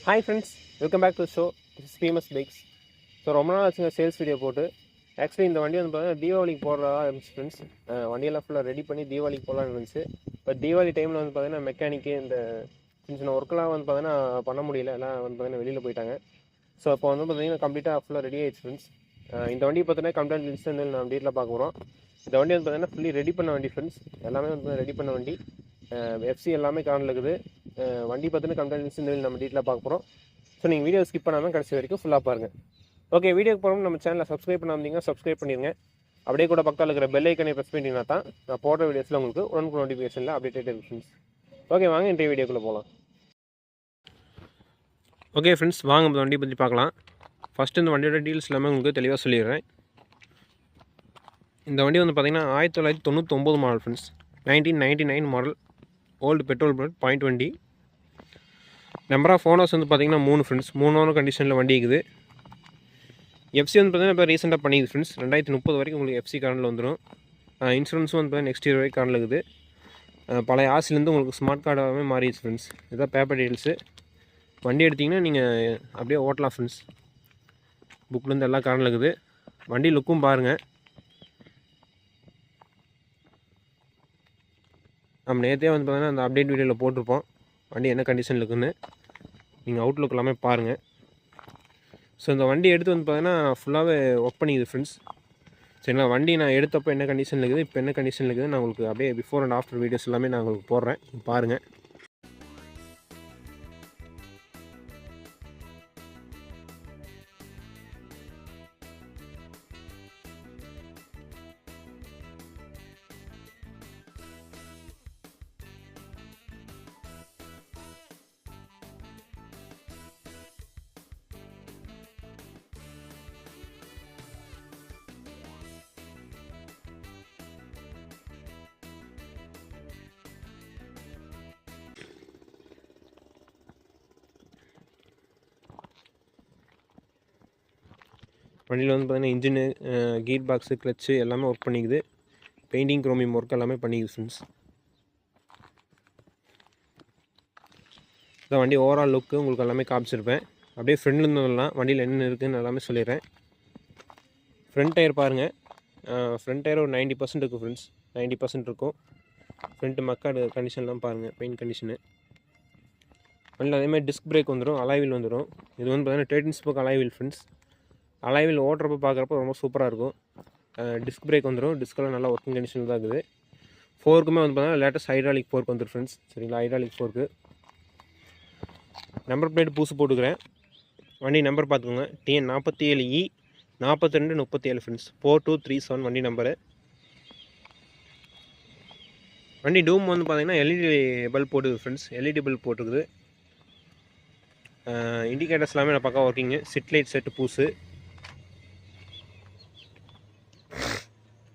Hi friends, welcome back to show. This famous bikes. So ரொம்ப நாள் ஆச்சுங்க sales video போட்டு. ஆக்சுவலி இந்த வண்டி வந்து பார்த்தீங்கன்னா தீபாவளிக்கு போடுறதா இருந்துச்சு ஃப்ரெண்ட்ஸ். வண்டியெல்லாம் ஃபுல்லாக ரெடி பண்ணி தீபாவளிக்கு போடலான்னு இருந்துச்சு. பட் தீபாவளி டைமில் வந்து பார்த்தீங்கன்னா மெக்கானிக்கு இந்த சின்ன சின்ன ஒர்க்கெலாம் வந்து பார்த்தீங்கன்னா பண்ண முடியல, எல்லாம் வந்து பார்த்தீங்கன்னா வெளியில் போயிட்டாங்க. ஸோ இப்போ வந்து பார்த்தீங்கன்னா கம்ப்ளீட்டாக ஃபுல்லாக ரெடி ஆயிடுச்சு ஃப்ரெண்ட்ஸ். இந்த வண்டி பார்த்தீங்கன்னா கம்ப்ளீட் லிஸ்ட் வந்து நம்ம டீட்டில் பார்க்க போகிறோம். இந்த வண்டி வந்து பார்த்தீங்கன்னா ஃபுல்லி ரெடி பண்ண வண்டி ஃப்ரெண்ட்ஸ். எல்லாமே வந்து ரெடி பண்ண வண்டி. எஃப்சி எல்லாமே கார்னில் இருக்குது. வண்டி பார்த்தீங்கன்னா கம்ப்ளீட் லிஸ்ட் நம்ம டீட்டில் பார்க்க போகிறோம். ஸோ நீங்கள் வீடியோ ஸ்கிப் பண்ணாமல் கடைசி வரைக்கும் ஃபுல்லாக பாருங்கள். ஓகே, வீடியோக்கு போகிறோம். நம்ம சேனலை சப்ஸ்கிரைப் பண்ணாமல் சப்ஸ்கிரைப் பண்ணிடுங்க. அப்படியே கூட பக்கத்தில் இருக்கிற பெல் ஐக்கனை ப்ரெஸ் பண்ணிட்டீங்கன்னா தான் நான் போடுற வீடியோஸில் உங்களுக்கு உடனுக்கு நோட்டிஃபிகேஷனில் அப்டேட் இருக்குது ஃப்ரெண்ட்ஸ். ஓகே, வாங்க இன்றைய வீடியோக்குள்ளே போகலாம். ஓகே ஃப்ரெண்ட்ஸ், வாங்க இந்த வண்டியை பற்றி பார்க்கலாம். ஃபஸ்ட்டு இந்த வண்டியோட டீல்ஸ் எல்லாமே உங்களுக்கு தெளிவாக சொல்லிடுறேன். இந்த வண்டி வந்து பார்த்திங்கன்னா 1999 model friends. 1999 model. Old petrol பிளட் 0.20. நம்பர் ஆஃப் ஓனர்ஸ் வந்து பார்த்திங்கன்னா 3 ஃப்ரெண்ட்ஸ். 3 ஓனர் கண்டிஷனில் வண்டி இருக்குது. எஃப்சி வந்து பார்த்திங்கன்னா இப்போ ரீசெண்டாக பண்ணிக்குது ஃப்ரெண்ட்ஸ். 2030 வரைக்கும் உங்களுக்கு எஃப்சி கரண்டில் வந்துடும். இன்சூரன்ஸும் வந்து பார்த்தீங்கன்னா நெக்ஸ்ட் இயர் வரைக்கும் கரண்டில் இருக்குது. பழைய ஆசிலேருந்து உங்களுக்கு ஸ்மார்ட் கார்டாகவே மாறிடுச்சு ஃப்ரெண்ட்ஸ். இதுதான் பேப்பர் டீல்ஸு. வண்டி எடுத்திங்கன்னா நீங்கள் அப்படியே ஓட்டலாம் ஃப்ரெண்ட்ஸ். புக்லேருந்து எல்லாம் கரண்டில் இருக்குது. வண்டி லுக்கும் பாருங்கள். நம்ம நேற்றே வந்து பார்த்தீங்கன்னா அந்த அப்டேட் வீடியோவில் போட்டிருப்போம் வண்டி என்ன கண்டிஷனில் இருக்குதுன்னு. நீங்கள் அவுட்லுக் எல்லாமே பாருங்கள். ஸோ இந்த வண்டி எடுத்து வந்து பார்த்தீங்கன்னா ஃபுல்லாகவே ஒர்க் பண்ணிக்குது ஃப்ரெண்ட்ஸ். சரிங்களா, வண்டி நான் எடுத்தப்போ என்ன கண்டிஷனில் இருக்குது, இப்போ என்ன கண்டிஷனில் இருக்குது நான் உங்களுக்கு அப்படியே பிஃபோர் அண்ட் ஆஃப்டர் வீடியோஸ் எல்லாமே நான் உங்களுக்கு போடுறேன், பாருங்கள். வண்டியில் வந்து பார்த்திங்கன்னா இன்ஜினு, கீர் பாக்ஸு, கிளச்சு எல்லாமே ஒர்க் பண்ணிக்குது. பெயிண்டிங், குரோமியம் ஒர்க் எல்லாமே பண்ணிக்குது ஃப்ரெண்ட்ஸ். இந்த வண்டி ஓவரால் லுக்கு உங்களுக்கு எல்லாமே காமிச்சிருப்பேன். அப்படியே ஃப்ரெண்ட்லேருந்து வரலாம், வண்டியில் என்ன இருக்குதுன்னு எல்லாமே சொல்லிடுறேன். ஃப்ரண்ட் டயர் பாருங்கள். ஃப்ரண்ட் டயர் ஒரு 90% இருக்குது ஃப்ரெண்ட்ஸ். 90% இருக்கும். ஃப்ரண்ட்டு மக்காடு கண்டிஷன்லாம் பாருங்கள், பெயிண்ட் கண்டிஷனு. வண்டியில் அதேமாதிரி டிஸ்க் பிரேக் வந்துடும், அலாய்வில் வந்துடும். இது வந்து பார்த்திங்கன்னா 13 ஸ்போக் அலாய்வில் ஃப்ரெண்ட்ஸ். அலாய்வில் ஓட்டுறப்ப பார்க்குறப்ப ரொம்ப சூப்பராக இருக்கும். டிஸ்க் பிரேக் வந்துடும். டிஸ்கெல்லாம் நல்லா ஒர்க்கிங் கண்டிஷனில் தான் இருக்குது. ஃபோர்க்குமே வந்து பார்த்தீங்கன்னா லேட்டஸ்ட் ஹைட்ராலிக் ஃபோர்க் வந்துடும் ஃப்ரெண்ட்ஸ். சரிங்களா, ஹைட்ராலிக் ஃபோர்க்கு. நம்பர் பிளேட் பூசு போட்டுக்கிறேன். வண்டி நம்பர் பார்த்துக்கோங்க, TN47E 4237 ஃப்ரெண்ட்ஸ். 4237 வண்டி நம்பரு. வண்டி டூம் வந்து பார்த்தீங்கன்னா எல்இடி பல்ப் போட்டுக்குது ஃப்ரெண்ட்ஸ். எல்இடி பல்ப் போட்டுக்குது. இண்டிகேட்டர்ஸ் எல்லாமே நான் பக்கம் ஒர்க்கிங்கு. சிட் லைட் செட்டு பூசு.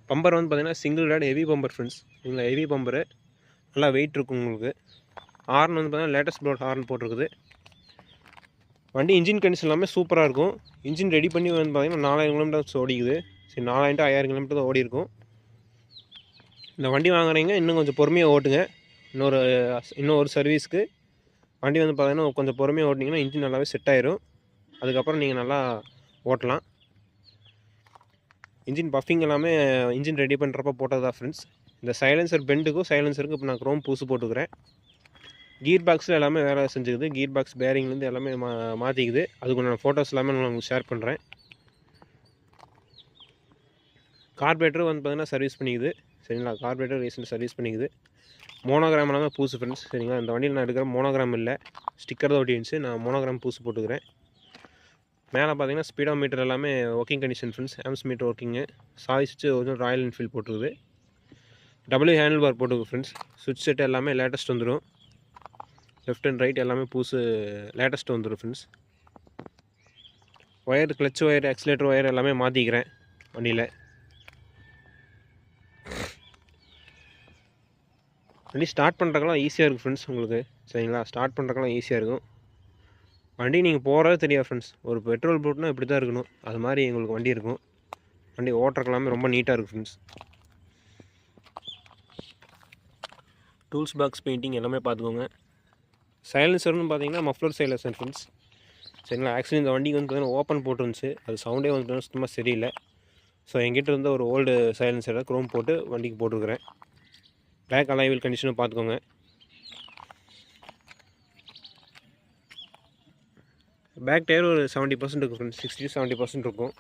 பம்பர் வந்து பார்த்திங்கன்னா சிங்கிள் ரேட் ஹெவி பம்பர் ஃப்ரெண்ட்ஸ். இதில் ஹெவி பம்பரு நல்லா வெயிட் இருக்கும் உங்களுக்கு. ஹார்ன் வந்து பார்த்திங்கன்னா லேட்டஸ்ட் ப்ளோட் ஹார்ன் போட்டிருக்குது. வண்டி இன்ஜின் கண்டிஷன் எல்லாமே சூப்பராக இருக்கும். இன்ஜின் ரெடி பண்ணி வந்து பார்த்திங்கன்னா 4000 கிலோமீட்டர்ஸ் ஓடிக்குது. சரி, 4000 to 5000 கிலோமீட்டர் தான் ஓடி இருக்கும். இந்த வண்டி வாங்குறீங்க இன்னும் கொஞ்சம் பொறுமையாக ஓட்டுங்க. இன்னொரு சர்வீஸ்க்கு வண்டி வந்து பார்த்திங்கன்னா கொஞ்சம் பொறுமையாக ஓட்டினீங்கன்னா இன்ஜின் நல்லாவே செட் ஆயிரும். அதுக்கப்புறம் நீங்கள் நல்லா ஓட்டலாம். இன்ஜின் பஃபிங் எல்லாமே இன்ஜின் ரெடி பண்ணுறப்ப போட்டதா ஃப்ரெண்ட்ஸ். இந்த சைலன்சர் பெண்டுக்கும் சைலன்சருக்கு இப்போ நான் க்ரோம் பூசு போட்டுக்கிறேன். கீர் பாக்ஸில் எல்லாமே வேலை செஞ்சுக்குது. கீர் பாக்ஸ் பேரிங்லேருந்து எல்லாமே மாற்றிக்குது. அதுக்கு நான் ஃபோட்டோஸ் எல்லாமே நான் உங்களுக்கு ஷேர் பண்ணுறேன். கார்பரேட்டர் வந்து பார்த்திங்கன்னா சர்வீஸ் பண்ணிக்குது. சரிங்களா, கார்பரேட்டர் ரீசெண்டாக சர்வீஸ் பண்ணிக்குது. மோனோகிராம் எல்லாமே பூசு ஃப்ரெண்ட்ஸ். சரிங்களா, இந்த வண்டியில் நான் எடுக்கிற மோனோகிராம் இல்லை, ஸ்டிக்கர் தான் ஒட்டி இருந்துச்சு. நான் மோனோகிராம் பூசு போட்டுக்கிறேன். மேலே பார்த்தீங்கன்னா ஸ்பீடோ மீட்டர் எல்லாமே ஒர்க்கிங் கண்டிஷன் ஃப்ரெண்ட்ஸ். ஆம்ஸ் மீட்டர் ஒர்க்கிங்கு. சாய் சுவிட்ச் ஒரிஜினல் ராயல் என்ஃபீல்ட் போட்டுருக்குது. டபுள்யூ ஹேண்டில் பார் போட்டுருக்கு ஃப்ரெண்ட்ஸ். சுவிட்ச் செட் எல்லாமே லேட்டஸ்ட் வந்துடும். லெஃப்ட் அண்ட் ரைட் எல்லாமே பூசு லேட்டஸ்ட் வந்துடும் friends. Wire, clutch wire, accelerator wire எல்லாமே மாற்றிக்கிறேன் வண்டியில். வண்டி ஸ்டார்ட் பண்ணுறக்கெல்லாம் ஈஸியாக இருக்கும் ஃப்ரெண்ட்ஸ் உங்களுக்கு. சரிங்களா, ஸ்டார்ட் பண்ணுறக்கெல்லாம் ஈஸியாக இருக்கும். வண்டி நீங்கள் போகிறதே தெரியாது ஃப்ரெண்ட்ஸ். ஒரு பெட்ரோல் போட்டுனா இப்படி தான் இருக்கணும், அது மாதிரி எங்களுக்கு வண்டி இருக்கும். வண்டி ஓட்டுறக்கெல்லாமே ரொம்ப நீட்டாக இருக்குது ஃப்ரெண்ட்ஸ். டூல்ஸ் பாக்ஸ் பெயிண்டிங் எல்லாமே பார்த்துக்கோங்க. சைலன்சர்னு பார்த்தீங்கன்னா மஃப்ளர் சைலன்சர் ஃப்ரெண்ட்ஸ். சரிங்களா. ஆக்சுவலி இந்த வண்டிக்கு வந்து பார்த்தீங்கன்னா ஓப்பன் போட்டுருந்துச்சு, அது சவுண்டே வந்து சுத்தமாக சரியில்லை. ஸோ எங்கிட்ட இருந்த ஒரு ஓல்டு சைலன்சரை க்ரோம் போட்டு வண்டிக்கு போட்டுருக்குறேன். பேக் அலைவில் கண்டிஷனும் பார்த்துக்கோங்க. பேக் டயர் ஒரு 70% இருக்கும் ஃப்ரெண்ட்ஸ், 60-70% இருக்கும்.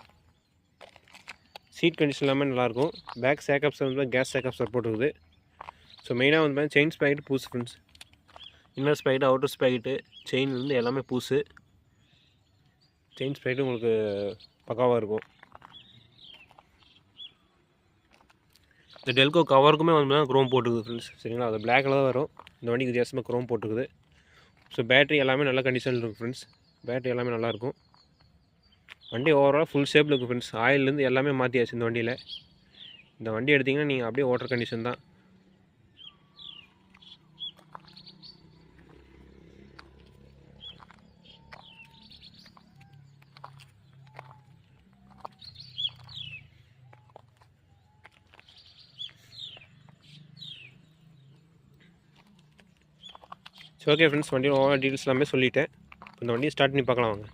சீட் கண்டிஷன் எல்லாமே நல்லாயிருக்கும். பேக் சேக்கப்ஸ் வந்து கேஸ் சேக்கப்ஸ் போட்டுருக்குது. ஸோ மெயினாக வந்து செயின் ஸ்பேக்கெட் பூசு ஃப்ரெண்ட்ஸ். இன்னர் ஸ்பேக்கெட்டு, அவுட்டர் ஸ்பேக்கெட்டு, செயின்லேருந்து எல்லாமே பூசு. செயின் ஸ்பேக்கெட்டு உங்களுக்கு பக்காவாக இருக்கும். இந்த டெல்கோ கவருக்குமே வந்து க்ரோம் போட்டுருக்குது ஃப்ரெண்ட்ஸ். சரிங்களா. அது பிளாக்கில் தான் வரும். இந்த வண்டிக்கு வித்தியாசமாக க்ரோம் போட்டுருக்குது. ஸோ பேட்ரி எல்லாமே நல்ல கண்டிஷனில் இருக்கும் ஃப்ரெண்ட்ஸ். பேட்ரி எல்லாமே நல்லாயிருக்கும். வண்டி ஓவரால் ஃபுல் ஷேப்பில் இருக்கும் ஃப்ரெண்ட்ஸ். ஆயிலேருந்து எல்லாமே மாற்றியாச்சு இந்த வண்டியில். இந்த வண்டி எடுத்திங்கன்னா நீங்கள் அப்படியே ஓட்டுற கண்டிஷன் தான். ஸோ ஓகே ஃப்ரெண்ட்ஸ், வண்டியோட ஓவரால் டீட்டெயில்ஸ் எல்லாமே சொல்லிட்டேன். இந்த வண்டியை ஸ்டார்ட் பண்ணி பார்க்கலாம் வாங்க.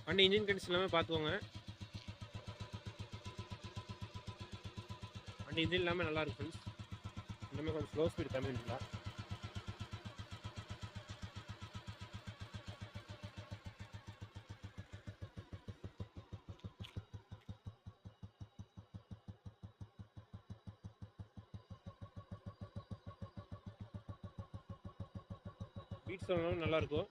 வண்டி இன்ஜின் கண்டிஷன் எல்லாமே பார்த்துக்கோங்க. வண்டி இன்ஜின் எல்லாமே நல்லா இருக்கு ஃப்ரெண்ட்ஸ். இன்னுமே கொஞ்சம் ஸ்லோ ஸ்பீட் கம்மி இல்லை. பீட் சவுண்டும் நல்லாயிருக்கும்.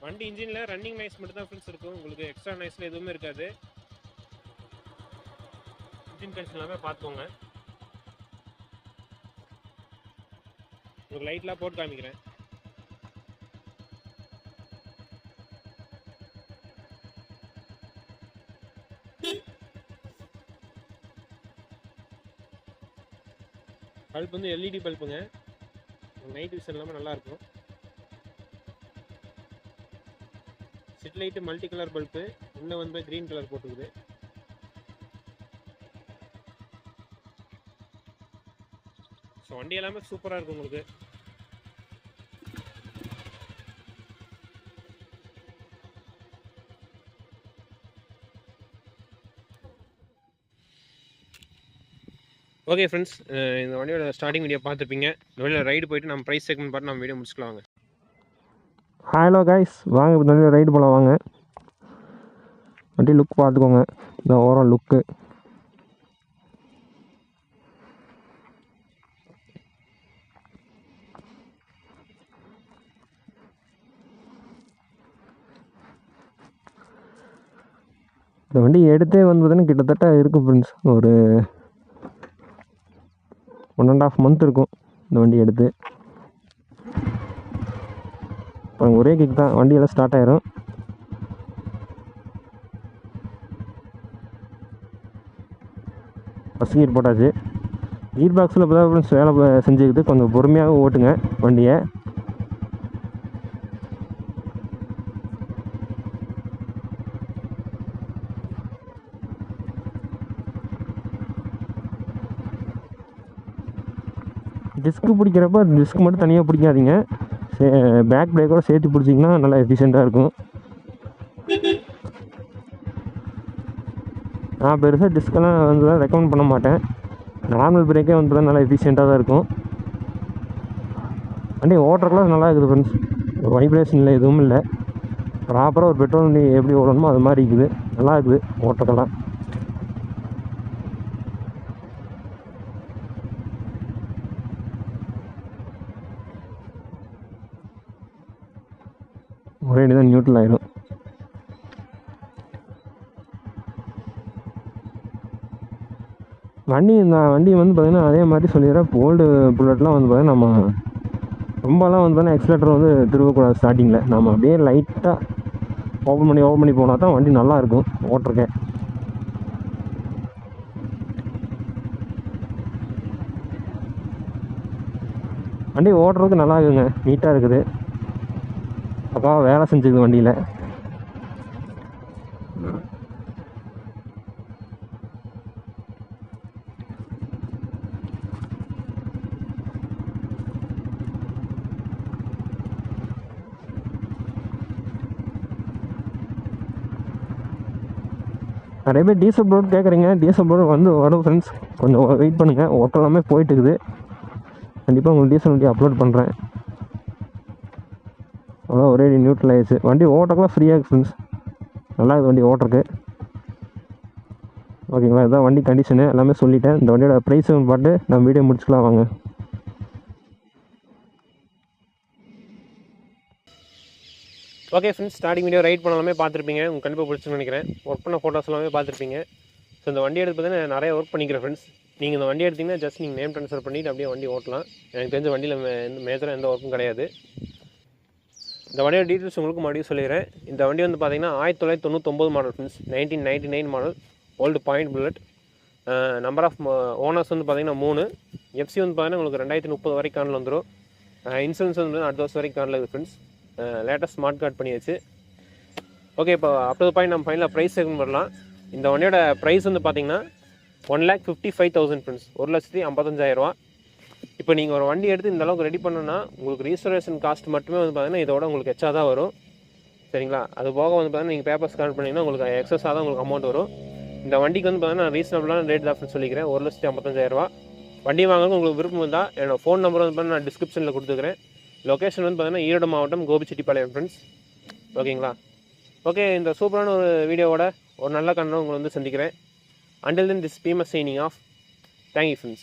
வண்டி இன்ஜினில் ரன்னிங் நாய்ஸ் மட்டும் தான் ஃப்ரெண்ட்ஸ் இருக்கும். உங்களுக்கு எக்ஸ்ட்ரா நாய்ஸில் எதுவுமே இருக்காது. இன்ஜின் கண்டிஷன் எல்லாமே பார்த்துக்கோங்க. உங்களுக்கு லைட்லாம் போட்டு காமிக்கிறேன். பல்ப் வந்து எல்இடி பல்ப்புங்க. நைட் விஷன் எல்லாமே நல்லாயிருக்கும். Side light multi colour bulb. இன்னும் வந்து க்ரீன் கலர் போட்டுக்குது. ஸோ வண்டி எல்லாமே சூப்பராக இருக்கும் உங்களுக்கு. ஓகே ஃப்ரெண்ட்ஸ், இந்த வண்டியோட ஸ்டார்டிங் வீடியோ பார்த்துருப்பீங்க. இந்த வண்டியில் ரைடு போயிட்டு நம்ம ப்ரைஸ் செக்மெண்ட் பார்த்து நம்ம வீடியோ முடிச்சுக்கலாம் வாங்க. ஹலோ கைஸ், வாங்க இந்த வண்டியில் ரைடு போகலாம் வாங்க. வண்டி லுக் பார்த்துக்கோங்க. இந்த ஓவரால் லுக்கு இந்த வண்டி எடுத்தே வந்து பார்த்தீங்கன்னா கிட்டத்தட்ட இருக்கும் ஃப்ரெண்ட்ஸ். ஒரு 1.5 month இருக்கும் இந்த வண்டி எடுத்து. ஒரே கிக் தான், வண்டியெல்லாம் ஸ்டார்ட் ஆயிரும். ஃபஸ்ட் கீர் போட்டாச்சு. கீர் பாக்ஸில் இப்போ தான் ஃப்ரெண்ட்ஸ் வேலை செஞ்சுக்கிட்டு கொஞ்சம் பொறுமையாக ஓட்டுங்க வண்டியை. டிஸ்க்கு பிடிக்கிறப்ப டிஸ்க் மட்டும் தனியாக பிடிக்காதீங்க, பேக் பிரேக்கோட சேர்த்து பிடிச்சிங்கன்னா நல்லா எஃபிஷியண்ட்டாக இருக்கும். நான் பெருசாக டிஸ்கெல்லாம் வந்து தான் ரெக்கமெண்ட் பண்ண மாட்டேன். நார்மல் பிரேக்கே வந்து தான் நல்லா எஃபிஷியண்ட்டாக தான் இருக்கும். வண்டி ஓட்டுறக்குலாம் நல்லா இருக்குது ஃப்ரெண்ட்ஸ். வைப்ரேஷன் இல்லை, எதுவும் இல்லை. ப்ராப்பராக ஒரு பெட்ரோல் வண்டி எப்படி ஓடணுமோ அது மாதிரி இருக்குது. நல்லா இருக்குது ஓட்டுறக்கெல்லாம். ஒரே அடி தான் நியூட்ரல் ஆகிடும். வண்டி வந்து பார்த்திங்கன்னா அதே மாதிரி சொல்லிடுறேன். ஓல்டு புல்லட்லாம் வந்து பார்த்திங்கன்னா நம்ம ரொம்பலாம் வந்து பார்த்தீங்கன்னா எக்ஸலேட்டர் வந்து திருவக்கூடாது. ஸ்டார்டிங்கில் நம்ம அப்படியே லைட்டாக ஓப்பன் பண்ணி போனால் தான் வண்டி நல்லாயிருக்கும் ஓட்டுறக்கே. வண்டி ஓட்டுறதுக்கு நல்லா இருக்குங்க, நீட்டாக இருக்குது. அப்பா வேலை செஞ்சுக்குது வண்டியில். நிறைய பேர் டீசல் போர்டு கேட்குறீங்க. டீசல் போர்டு வரும் ஃப்ரெண்ட்ஸ், கொஞ்சம் வெயிட் பண்ணுங்கள். ஓட்டல் எல்லாமே போயிட்டுருக்குது. கண்டிப்பாக உங்களுக்கு டீசல் வண்டி அப்லோட் பண்ணுறேன். அதான் ஒரே நியூட்ரல் ஆயிடுச்சு. வண்டி ஓட்டக்கெல்லாம் ஃப்ரீயாக இருக்குது ஃப்ரெண்ட்ஸ், நல்லா இருக்குது வண்டி ஓட்டுறக்கு. ஓகேங்களா, இதுதான் வண்டி கண்டிஷனு எல்லாமே சொல்லிட்டேன். இந்த வண்டியோட ப்ரைஸும் பார்த்து நம்ம வீடியோ முடிச்சுக்கலாம் வாங்க. Okay friends, starting video right பண்ணலாமே பார்த்துருப்பீங்க. உங்களுக்கு கண்டிப்பாக பிடிச்சுன்னு நினைக்கிறேன். ஒர்க் பண்ண ஃபோட்டோஸ் எல்லாமே பார்த்துருப்பீங்க. ஸோ இந்த வண்டி எடுத்து பார்த்தீங்கன்னா நிறைய ஒர்க் பண்ணிக்கிறேன் ஃப்ரெண்ட்ஸ். நீங்கள் இந்த வண்டி எடுத்திங்கன்னா ஜஸ்ட் நீங்கள் நேம் ட்ரான்ஸ்ஃபர் பண்ணிவிட்டு அப்படியே வண்டி ஓட்டலாம். எனக்கு தெரிஞ்ச வண்டியில் மேஜராக எந்த ஒர்க்கும் கிடையாது. இந்த வண்டியோட டீட்டெயில்ஸ் உங்களுக்கு மறுபடியும் சொல்லிடுறேன். இந்த வண்டி வந்து பார்த்தீங்கன்னா 1999 model friends, 1999 model, old point Bullet. Number of owners வந்து பார்த்தீங்கன்னா 3. எஃப்சி வந்து பார்த்தீங்கன்னா உங்களுக்கு 2030 வரைக்கும் கார்டில் வந்துடும். இன்சூரன்ஸ் வந்து அடுத்த வருஷம் வரைக்கும் கார்டில் இருக்குது ஃப்ரெண்ட்ஸ். லேட்டஸ்ட் ஸ்மார்ட் கார்டு பண்ணியாச்சு. ஓகே, இப்போ அப் டு பாயிண்ட் நம்ம ஃபைனலாக ப்ரைஸ் செக்மெண்ட் வரலாம். இந்த வண்டியோட ப்ரைஸ் வந்து பார்த்தீங்கன்னா 1,55,000 ஃப்ரெண்ட்ஸ், 1,55,000. இப்போ நீங்கள் ஒரு வண்டி எடுத்து இந்த அளவுக்கு ரெடி பண்ணணுன்னா உங்களுக்கு ரீஸ்டோரேஷன் காஸ்ட் மட்டுமே வந்து பார்த்தீங்கன்னா இதோட உங்களுக்கு எக்ஸ்ட்ரா தான் வரும். சரிங்களா, அது போக வந்து பார்த்தீங்கன்னா நீங்கள் பேப்பர்ஸ் கனெக்ட் பண்ணிங்கன்னா உங்களுக்கு எக்ஸஸாக தான் உங்களுக்கு அமௌண்ட் வரும். இந்த வண்டிக்கு வந்து பார்த்தீங்கன்னா ரீசனபிளான ரேட் தான் ஃப்ரெண்ட்ஸ் சொல்லிக்கிறேன், 1,55,000. வண்டி வாங்குறது உங்களுக்கு விருப்பம் இருந்தால் என்னோடய ஃபோன் நம்பர் வந்து பார்த்தீங்கன்னா நான் டிஸ்கிரிப்ஷனில் கொடுத்துக்கிறேன். லொக்கேஷன் வந்து பார்த்தீங்கன்னா ஈரோடு மாவட்டம் கோபிச்செட்டிப்பாளையம் ஃப்ரெண்ட்ஸ். ஓகேங்களா, ஓகே. இந்த சூப்பரான ஒரு வீடியோவோட ஒரு நல்ல கண்ணை உங்களை வந்து சந்திக்கிறேன். Until then, this is Pima signing off. Thank you, friends.